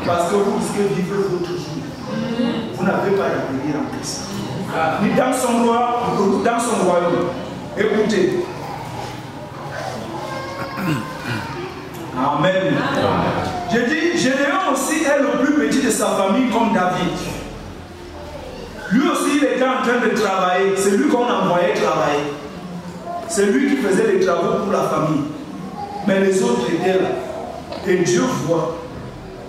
Parce que vous risquez de vivre votre jour. Vous n'avez pas d'avenir en Christ. Ni dans son royaume. Écoutez. Amen. Je dis, Gédéon aussi est le plus petit de sa famille comme David. Lui aussi, il était en train de travailler. C'est lui qu'on envoyait travailler. C'est lui qui faisait les travaux pour la famille. Mais les autres étaient là. Et Dieu voit.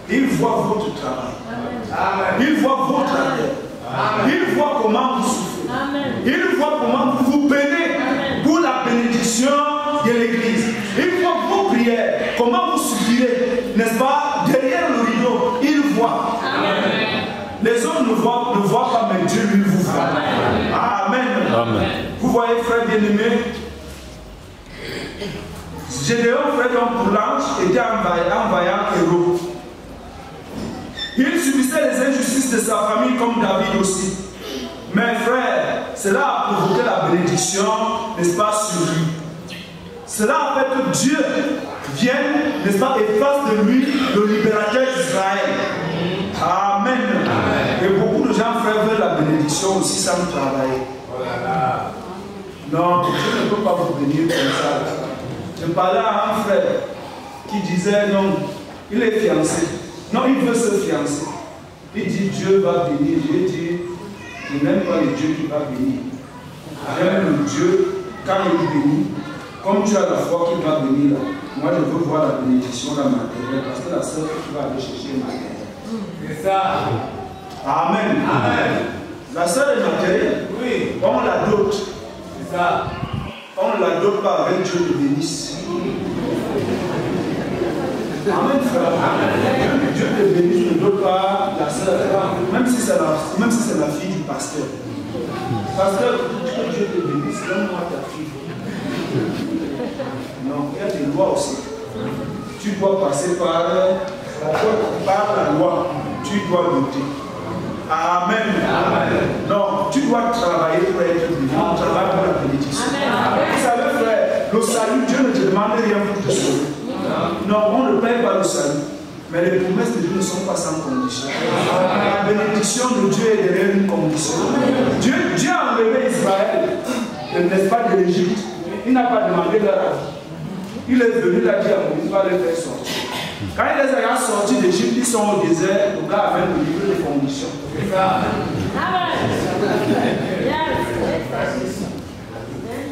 Il voit votre travail. Amen. Il voit votre ardeur. Il voit comment vous souffrez. Amen. Il voit comment vous vous peinez pour la bénédiction de l'église. Il voit vos prières, comment vous soupirez, n'est-ce pas, derrière le rideau. Il voit. Amen. Les hommes ne voient pas, mais Dieu lui vous voit. Amen. Amen. Vous voyez, frère bien-aimé, Gédéon, frère d'homme pour l'ange, était un vaillant héros. Il subissait les injustices de sa famille comme David aussi. Mais frère, cela a provoqué la bénédiction, n'est-ce pas, sur lui. Cela a fait que Dieu vienne, n'est-ce pas, et fasse de lui le libérateur d'Israël. Amen. Amen. Et beaucoup de gens, frère, veulent la bénédiction aussi sans travailler. Non, Dieu ne peut pas vous bénir comme ça. Je parlais à un frère qui disait non, il est fiancé. Non, il veut se fiancer. Il dit Dieu va bénir. J'ai dit, je n'aime pas le Dieu qui va bénir. J'aime le Dieu, quand il bénit, comme tu as la foi qu'il va bénir là, moi je veux voir la bénédiction dans ma terre, parce que la seule que tu vas aller chercher ma terre. C'est ça. Amen. Amen. La seule est matérielle. Oui. On la dote. C'est ça. On ne la dote pas avec Dieu te bénisse. Amen, frère. Amen. Dieu te bénisse, ne dote pas la sœur. Même si c'est la fille du pasteur. Pasteur, que Dieu te bénisse, donne-moi ta fille. Non, il y a des lois aussi. Tu dois passer par la loi. Tu dois doter. Amen. Amen. Non, tu dois travailler pour être béni. On travaille pour la bénédiction. Vous savez, frère, le salut, Dieu ne te demande rien pour te sauver. Non, on ne paye pas le salut. Mais les promesses de Dieu ne sont pas sans condition. La bénédiction de Dieu est derrière une condition. Dieu a enlevé Israël, n'est-ce pas, de l'Égypte. Il n'a pas demandé leur avis. Il est venu, il a dit à Moïse, il va les faire sortir. Quand il les a sortis d'Égypte, ils sont au désert, le gars a même livré les conditions. Amen.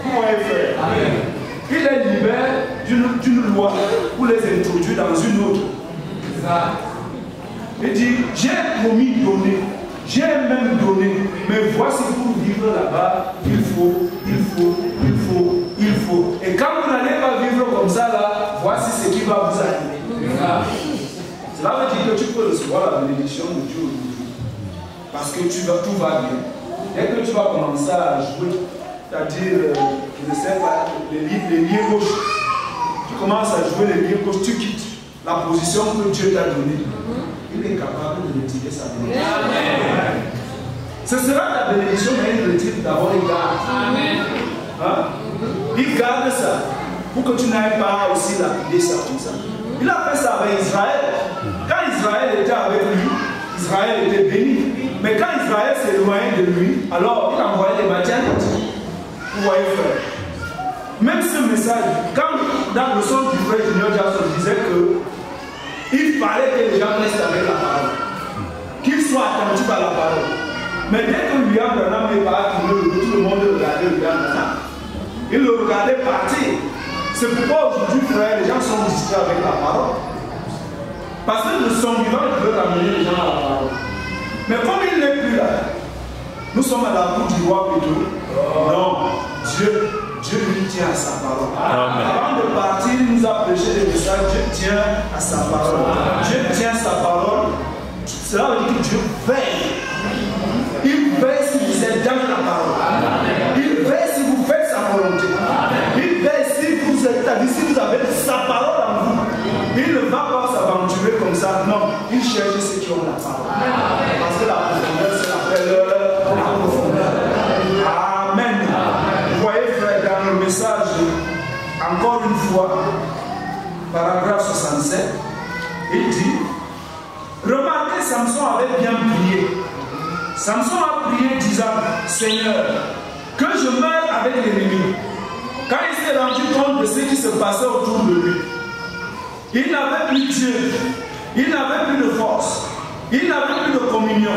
Vous voyez, frère? Il les libère d'une loi pour les introduire dans une autre. Il dit, j'ai promis donner, j'ai même donné, mais voici pour vivre là-bas, il faut. Et quand vous n'allez pas vivre comme ça là, voici ce qui va vous arriver. Cela veut dire que tu peux recevoir la bénédiction de Dieu aujourd'hui. Parce que tout va bien. Dès que tu vas commencer à jouer, c'est-à-dire, je ne sais pas, les liens gauches, tu commences à jouer les liens gauches, tu quittes la position que Dieu t'a donnée. Il est capable de retirer sa bénédiction. Ce sera la bénédiction, mais il retire d'abord et garde. Hein? Il garde ça pour que tu n'ailles pas aussi lapider ça comme ça. Il a fait ça avec Israël. Quand Israël était avec lui, Israël était béni. Mais quand Israël s'est éloigné de lui, alors il envoyait des Madianites. Vous voyez, frère. Même ce message, quand dans le son du frère Junior Jackson disait qu'il fallait que les gens restent avec la parole, qu'ils soient attentifs à la parole. Mais dès que William Branham est parti, tout le monde regardait William Branham. Il le regardait partir. C'est pourquoi aujourd'hui, frère, les gens sont distraits avec la parole. Parce que le son vivant veut amener les gens à la parole. Mais comme il n'est plus là, nous sommes à la cour du roi plutôt. Non, Dieu lui tient à sa parole. Amen. Avant de partir, il nous a prêché des messages. Dieu tient à sa parole. Amen. Dieu tient sa parole. Cela veut dire que Dieu veille. Il veille si vous êtes dans la parole. Amen. Il veille si vous faites sa volonté. Amen. Il veille si vous êtes, si vous avez sa parole en vous. Il ne va pas s'aventurer comme ça. Non, il cherche ceux qui ont la parole. Amen. Parce que la profondeur, c'est la profondeur. Amen. Vous voyez, frère, dans le message, encore une fois, paragraphe 67, il dit, Samson a prié disant, Seigneur, que je meure avec l'ennemi. Quand il s'est rendu compte de ce qui se passait autour de lui, il n'avait plus Dieu, il n'avait plus de force, il n'avait plus de communion,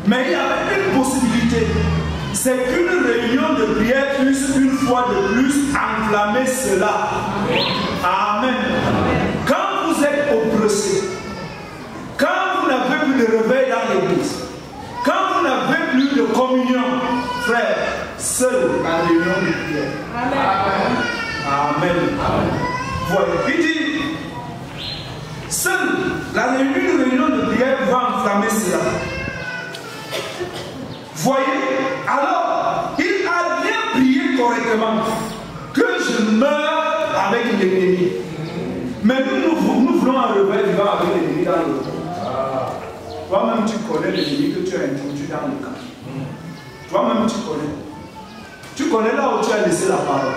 mais il avait une possibilité. C'est qu'une réunion de prière puisse une fois de plus enflammer cela. Amen. Quand vous êtes oppressé, quand vous n'avez plus de réveil dans l'église, quand vous n'avez plus de communion, frère, seule la réunion de prière. Amen. Amen. Voilà. Il dit, seule la réunion de prière va enflammer cela. Voyez, alors, il a bien prié correctement que je meure avec l'ennemi. Mais nous voulons un réveil vivant avec l'ennemi dans le camp. Toi-même, tu connais l'ennemi que tu as introduit dans le camp. Toi-même, tu connais. Tu connais là où tu as laissé la parole.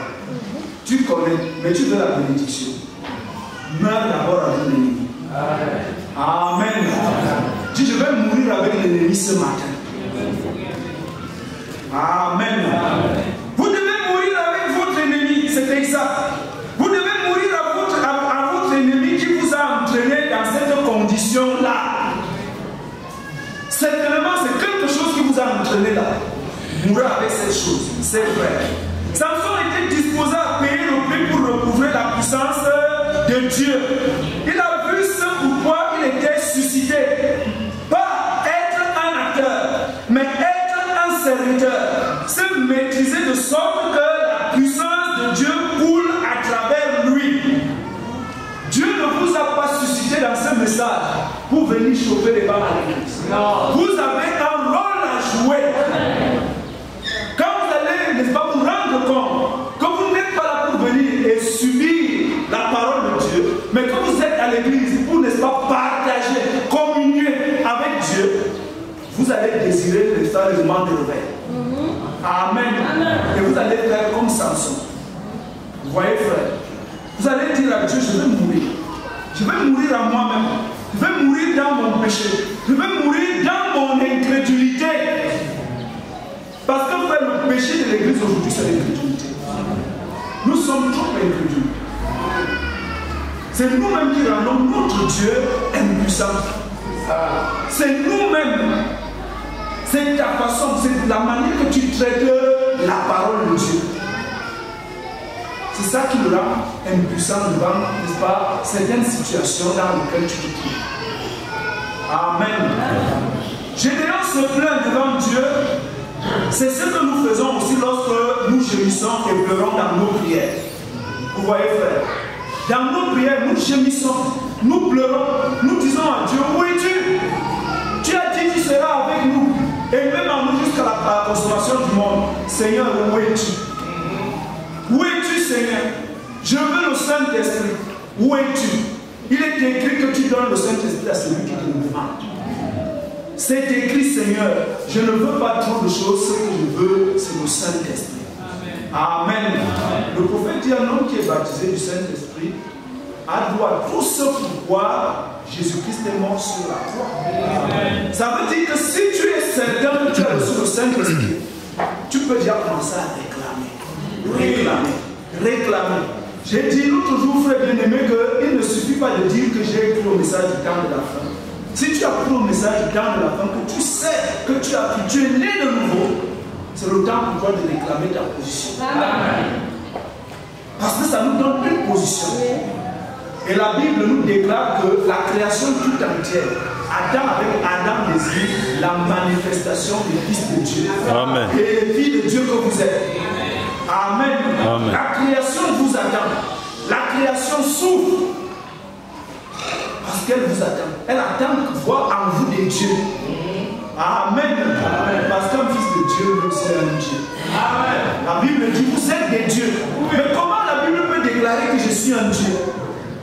Tu connais, mais tu veux la bénédiction. Meurs d'abord avec l'ennemi. Amen. Dis, je vais mourir avec l'ennemi ce matin. Amen. Vous devez mourir avec votre ennemi, c'est exact. Vous devez mourir à votre ennemi qui vous a entraîné dans cette condition-là. Certainement, c'est quelque chose qui vous a entraîné là. Mourir avec cette chose, c'est vrai. Samson était disposé à payer le prix pour recouvrer la puissance de Dieu. Il a vu ce pourquoi il était suscité. Pas être un acteur, mais être un serviteur. Se maîtriser de sorte que la puissance de Dieu coule à travers lui. Dieu ne vous a pas suscité dans ce message pour venir chauffer les balles à l'église. Vous avez un rôle à jouer. Quand vous allez, n'est-ce pas, vous rendre compte que vous n'êtes pas là pour venir et subir la parole de Dieu, mais que vous êtes à l'église pour, n'est-ce pas, partager, communier avec Dieu, vous allez désirer le moment de réveil. Amen. Et vous allez faire comme Samson. Vous voyez, frère, vous allez dire à Dieu, je vais mourir. Je vais mourir à moi-même. Je vais mourir dans mon péché. Je vais mourir dans mon incrédulité. Parce que frère, le péché de l'église aujourd'hui, c'est l'incrédulité. Nous sommes trop incrédules. C'est nous-mêmes qui rendons notre Dieu impuissant. C'est nous-mêmes. C'est ta façon, c'est la manière que tu traites la parole de Dieu. C'est ça qui le rend impuissant devant, n'est-ce pas, certaines situations dans lesquelles tu te trouves. Amen. Gédéon se plaint devant Dieu. C'est ce que nous faisons aussi lorsque nous gémissons et pleurons dans nos prières. Vous voyez, frère, dans nos prières, nous gémissons, nous pleurons, nous disons à Dieu, où es-tu? Tu as dit que tu seras avec nous. Et même en nous jusqu'à la consommation du monde. Seigneur, où es-tu? Où es-tu, Seigneur? Je veux le Saint-Esprit. Où es-tu? Il est écrit que tu donnes le Saint-Esprit à celui qui te le demande. C'est écrit, Seigneur, je ne veux pas trop de choses, ce que je veux, c'est le Saint-Esprit. Amen. Le prophète dit, un homme qui est baptisé du Saint-Esprit a droit à tout ce pourquoi Jésus-Christ est mort sur la croix. Amen. Ça veut dire que si tu es certain que tu as reçu le Saint-Esprit, tu peux déjà commencer à réclamer. J'ai dit l'autre jour, frère bien-aimé, qu'il ne suffit pas de dire que j'ai écrit le message du temps de la fin. Si tu as pris le message du temps de la fin, que tu sais que tu es né de nouveau, c'est le temps pour toi de réclamer ta position. Amen. Parce que ça nous donne une position. Et la Bible nous déclare que la création tout entière attend avec Adam désir la manifestation du Fils de Dieu. Amen. Et les filles de Dieu que vous êtes. Amen. Amen. La création vous attend. La création souffre. Parce qu'elle vous attend. Elle attend de voir en vous des dieux. Amen. Amen. Parce qu'un fils de Dieu, c'est un Dieu. Amen. La Bible dit, vous êtes des dieux. Mais comment la Bible peut déclarer que je suis un Dieu?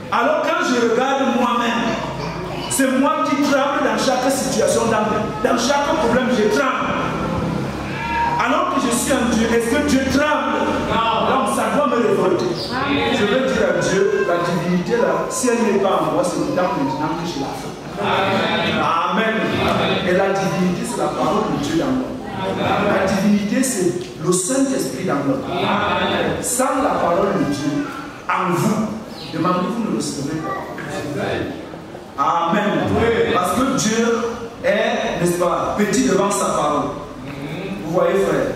Alors quand je regarde moi-même, c'est moi qui tremble dans chaque situation, dans chaque problème, je tremble. Alors que je suis un Dieu, est-ce que Dieu tremble? Non. Donc ça doit me révolter. Je veux dire à Dieu, la divinité là, si elle n'est pas en moi, c'est le temps maintenant que je la fais. Amen. Amen. Et la divinité, c'est la parole de Dieu dans l'homme. La divinité, c'est le Saint-Esprit dans l'homme. Sans la parole de Dieu, en vous, demandez-vous, ne le recevrez pas. Amen. Parce que Dieu est, n'est-ce pas, petit devant sa parole. Vous voyez, frère?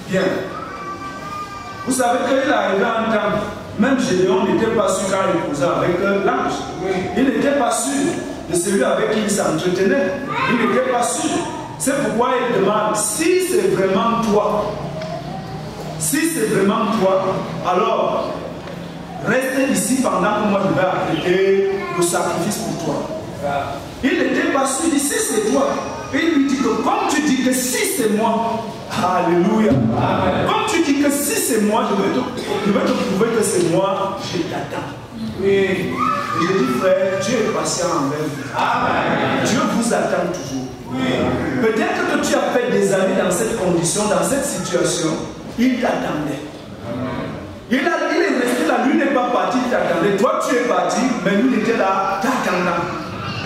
Bien. Vous savez qu'il arrivait un temps, même Gédéon n'était pas sûr quand il causait avec l'ange. Il n'était pas sûr de celui avec qui il s'entretenait. Il n'était pas sûr. C'est pourquoi il demande, si c'est vraiment toi, alors reste ici pendant que moi je vais apprêter le sacrifice pour toi. Il n'était pas sûr, il dit si c'est toi. Et il lui dit que comme tu dis que si c'est moi, alléluia. Comme tu dis que si c'est moi, je vais te prouver que c'est moi, je t'attends. Et je dis frère, Dieu est patient envers vous. Dieu vous attend toujours. Peut-être que tu as fait des années dans cette condition, dans cette situation, il t'attendait. Il est resté là, lui n'est pas parti, il t'attendait. Toi tu es parti, mais lui était là, t'attendant.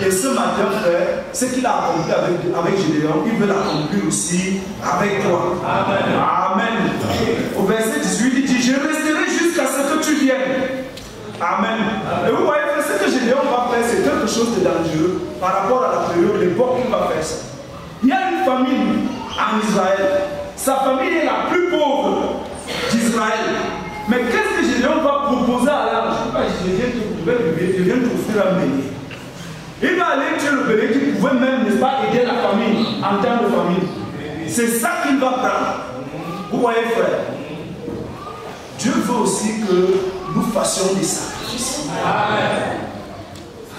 Et ce matin, frère, ce qu'il a accompli avec Gédéon, il veut l'accomplir aussi avec toi. Amen. Au verset 18, il dit, je resterai jusqu'à ce que tu viennes. Amen. Et vous voyez, ce que Gédéon va faire, c'est quelque chose de dangereux par rapport à la période, l'époque qu'il va faire ça. Il y a une famille en Israël. Sa famille est la plus pauvre d'Israël. Mais qu'est-ce que Gédéon va proposer à l'ange? Je viens t'offrir un bélier. Il va aller tuer le bélier qui pouvait même, n'est-ce pas, aider la famille en termes de famille. C'est ça qu'il va prendre. Vous voyez, frère? Dieu veut aussi que nous fassions des sacrifices.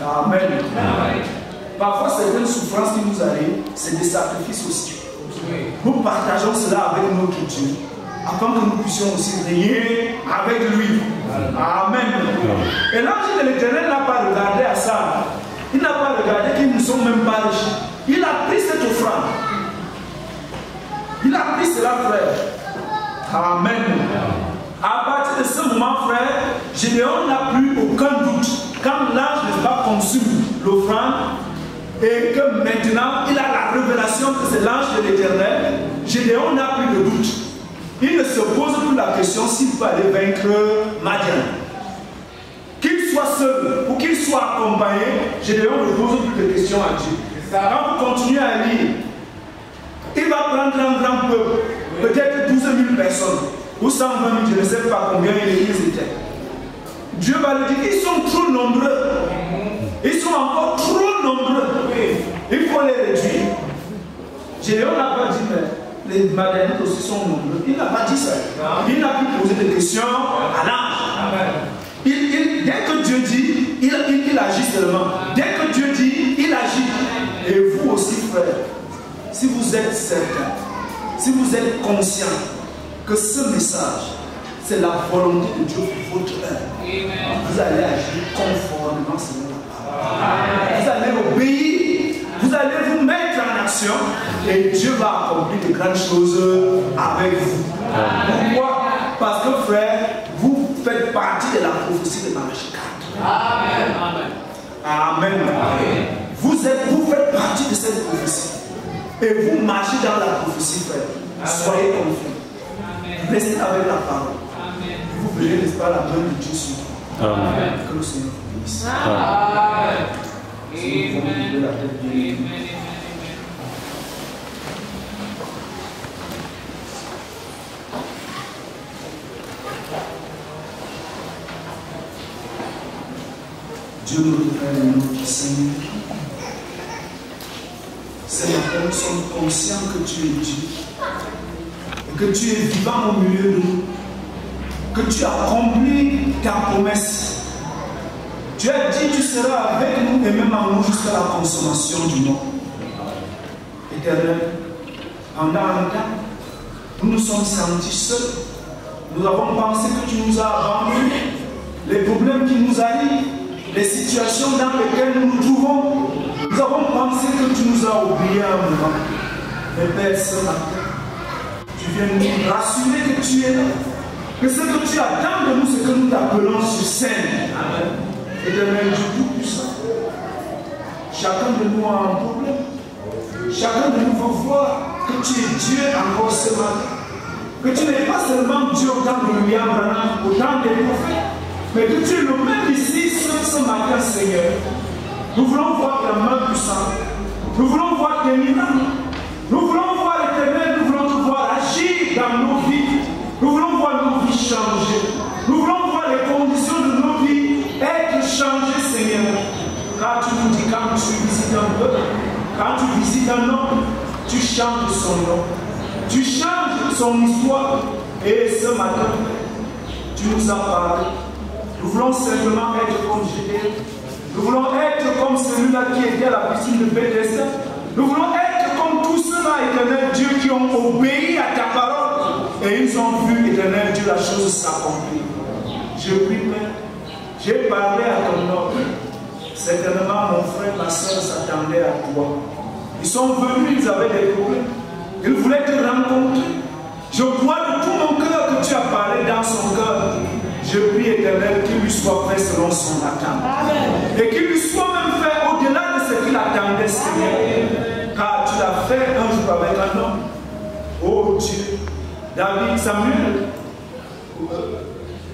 Amen. Parfois, certaines souffrances qui nous arrivent, c'est des sacrifices aussi. Nous partageons cela avec notre Dieu, afin que nous puissions aussi régner avec lui. Amen. Et l'ange de l'Éternel n'a pas regardé à ça. Il n'a pas regardé qu'ils ne sont même pas riches. Il a pris cette offrande. Il a pris cela, frère. Amen. À partir de ce moment, frère, Gédéon n'a plus aucun doute. Quand l'ange n'est pas consume l'offrande et que maintenant il a la révélation que c'est l'ange de l'Éternel, Gédéon n'a plus de doute. Il ne se pose plus la question s'il peut aller vaincre Madian. Qu'il soit seul ou qu'il soit accompagné, Gédéon ne pose plus de questions à Dieu. Quand vous continuez à lire, il va prendre un grand peuple, peut-être 12 000 personnes, ou 120 000, je ne sais pas combien ils étaient. Dieu va lui dire, ils sont trop nombreux. Ils sont encore trop nombreux. Il faut les réduire. Gédéon n'a pas dit, mais les Madianites aussi sont nombreux. Il n'a pas dit ça. Il n'a pu poser des questions à l'ange. Dès que Dieu dit, il agit seulement. Dès que Dieu dit, il agit. Et vous aussi, frère, si vous êtes certain, si vous êtes conscient que ce message, c'est la volonté de Dieu pour votre œuvre, vous allez agir conformément selon la parole. Vous allez obéir, vous allez vous mettre en action et Dieu va accomplir de grandes choses avec vous. Pourquoi? Parce que, frère, vous faites partie de la prophétie de Malachi 4. Amen. Amen. Amen. Vous faites partie de cette prophétie. Et vous marchez dans la prophétie, frère. Soyez confiants. Restez avec la parole. Vous verrez, n'est-ce pas, la main de Dieu sur vous. Amen. Que le Seigneur vous bénisse. Amen. Dieu notre Père et notre Seigneur, ce matin nous sommes conscients que tu es Dieu et que tu es vivant au milieu de nous, que tu as accompli ta promesse. Tu as dit tu seras avec nous et même en nous jusqu'à la consommation du monde. Éternel, pendant un temps, nous nous sommes sentis seuls. Nous avons pensé que tu nous as abandonnés. Les problèmes qui nous arrivent, les situations dans lesquelles nous nous trouvons, nous avons pensé que tu nous as oubliés un moment. Mais Père, ce matin, tu viens nous rassurer que tu es là. Que ce que tu attends de nous, c'est que nous t'appelons sur scène. Amen. Et de Dieu tout puissant. Chacun de nous a un problème. chacun de nous veut voir que tu es Dieu encore ce matin. Que tu n'es pas seulement Dieu au temps de William Branham, au temps des prophètes, mais que tu es le même ici ce matin, Seigneur. Nous voulons voir ta main puissante. Nous voulons voir tes miracles. Nous voulons voir l'Éternel. Nous voulons te voir agir dans nos vies. Nous voulons voir nos vies changer. Nous voulons voir les conditions de nos vies être changées, Seigneur. Car tu nous dis, quand tu visites un peuple, quand tu visites un homme, tu changes son nom. Tu changes son histoire. Et ce matin, tu nous as parlé. Nous voulons simplement être comme Gédéon. Nous voulons être comme celui-là qui était à la piscine de Bethesda. Nous voulons être comme tous ceux-là, Éternel Dieu, qui ont obéi à ta parole. Et ils ont vu, Éternel Dieu, la chose s'accomplir. Je prie, Père. J'ai parlé à ton nom. Certainement, mon frère, ma soeur s'attendaient à toi. Ils sont venus, ils avaient des problèmes. Ils voulaient te rencontrer. Je crois de tout mon cœur que tu as parlé dans son cœur. Je prie, Éternel, qu'il lui soit fait selon son attente. Amen. Et qu'il lui soit même fait au-delà de ce qu'il attendait, Seigneur. Car tu l'as fait un jour avec un homme. Oh Dieu, David, Samuel,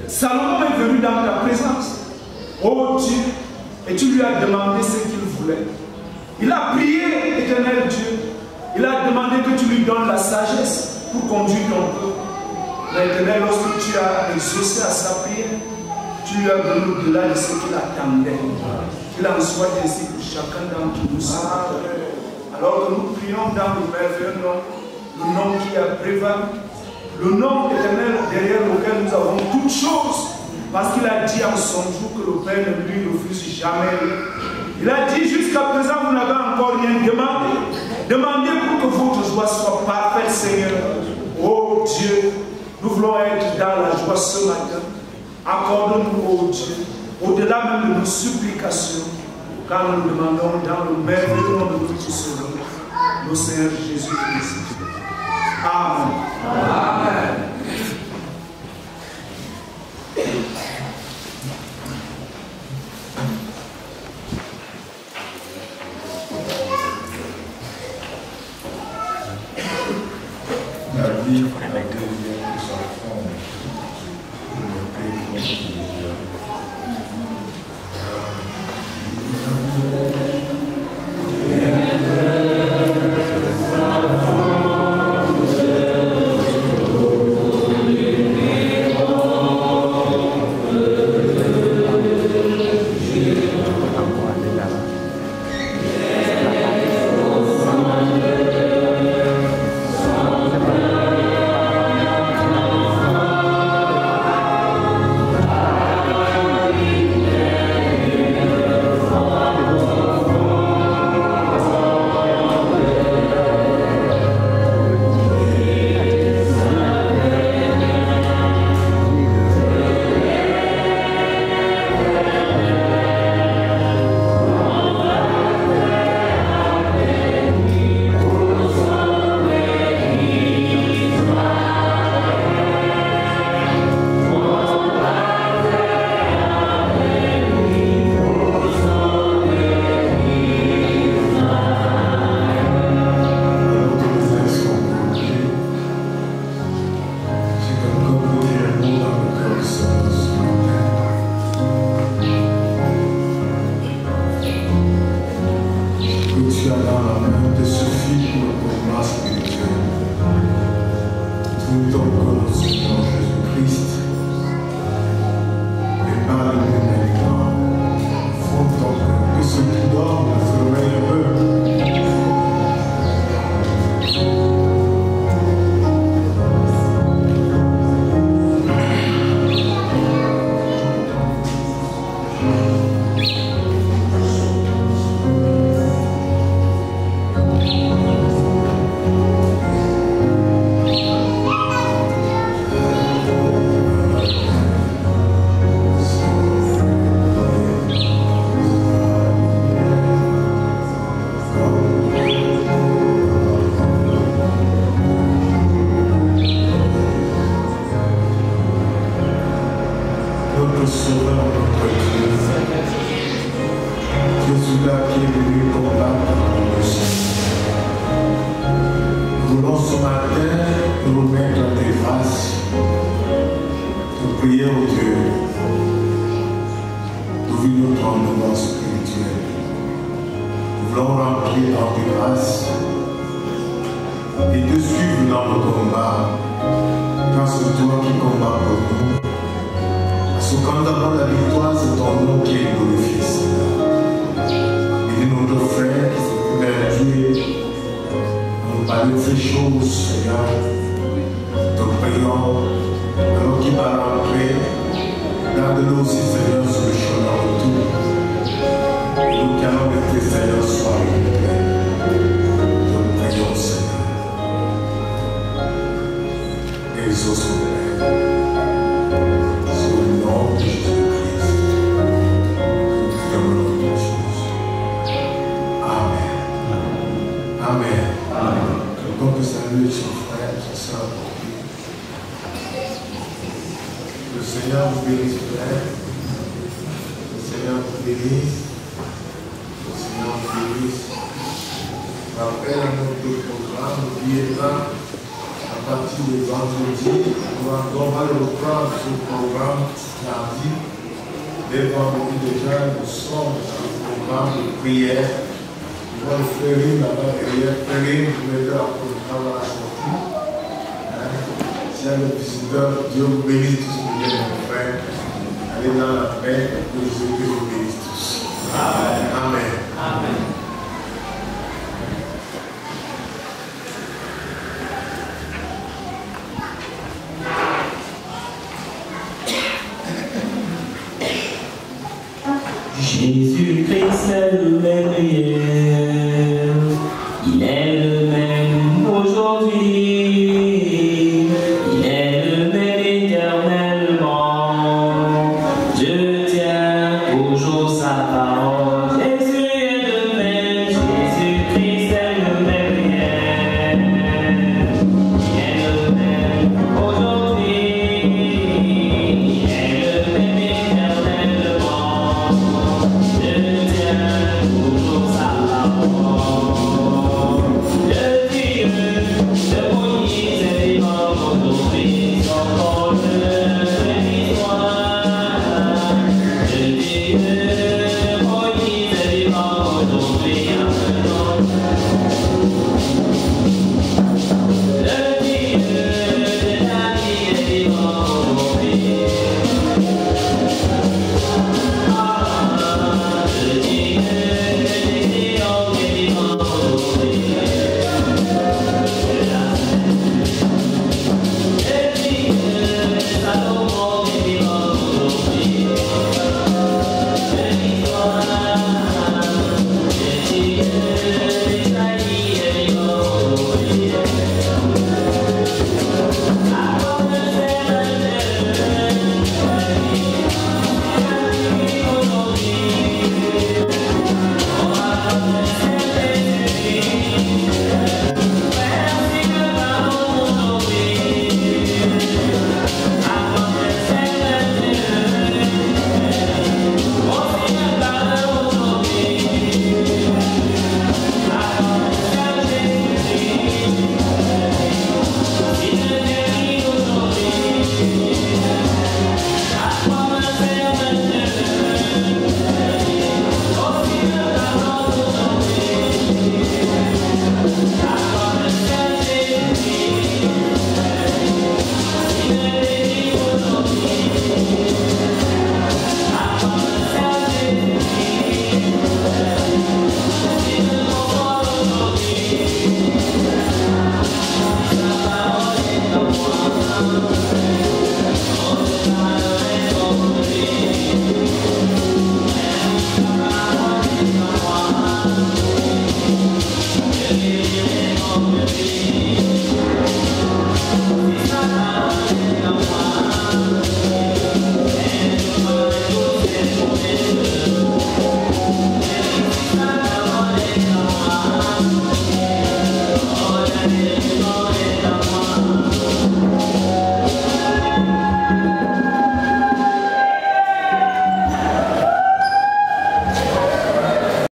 Salomon est venu dans ta présence. Oh Dieu, et tu lui as demandé ce qu'il voulait. Il a prié, Éternel Dieu. Il a demandé que tu lui donnes la sagesse pour conduire ton peuple. Maintenant, lorsque tu as exaucé à sa prière, tu lui as donné au-delà de ce qu'il attendait. Qu'il en soit ainsi pour chacun d'entre nous. Alors que nous prions dans le merveilleux nom, le nom qui a prévalu, le nom éternel derrière lequel nous avons toutes choses, parce qu'il a dit en son jour que le Père ne lui refuse jamais. Il a dit jusqu'à présent, vous n'avez encore rien demandé. Demandez pour que votre joie soit parfaite, Seigneur. Oh Dieu, nous voulons être dans la joie ce matin. Accorde-nous, oh Dieu, au-delà même de nos supplications, car nous nous demandons dans le merveilleux nom de notre Sauveur, notre Seigneur Jésus-Christ. Amen. Amen. La vie a dévié de sa forme. Le pays Nous voulons ce matin nous remettre à tes grâces, te prier au Dieu, d'ouvrir notre endroit spirituel. Nous voulons remplir dans tes grâces et te suivre dans le combat, car c'est toi qui combats pour nous. Parce que quand nous avons la victoire, c'est ton nom qui est glorifié, Seigneur. Et notre frère, Père Dieu, on parle de ces choses, Seigneur. Te prions, alors qu'il va rentrer, garde-le aussi, Seigneur, sur le chemin retour. Et nous qui allons être, Seigneur, sois avec nous. Te prions, Seigneur. Exauce mon Père. Sur le nom de Jésus-Christ. Nous prions le nom de Jésus. Amen. Amen. Amen. Quelqu'un peut saluer son frère, sa soeur. Le Seigneur vous bénisse, frère. Le Seigneur vous bénisse. Le Seigneur vous bénisse. Rappelle à notre programme, n'oubliez pas, à partir de vendredi, on va le reprendre ce programme lundi. Dès vendredi déjà, nous sommes dans le programme de prière. Nous allons faire une là-bas derrière, faire une, vous mettez la programme à la sortie. S'il y a des visiteurs, Dieu vous bénisse tous, vous êtes mon frère. Allez dans la paix, que Jésus vous bénisse tous. Amen. Amen. Amen.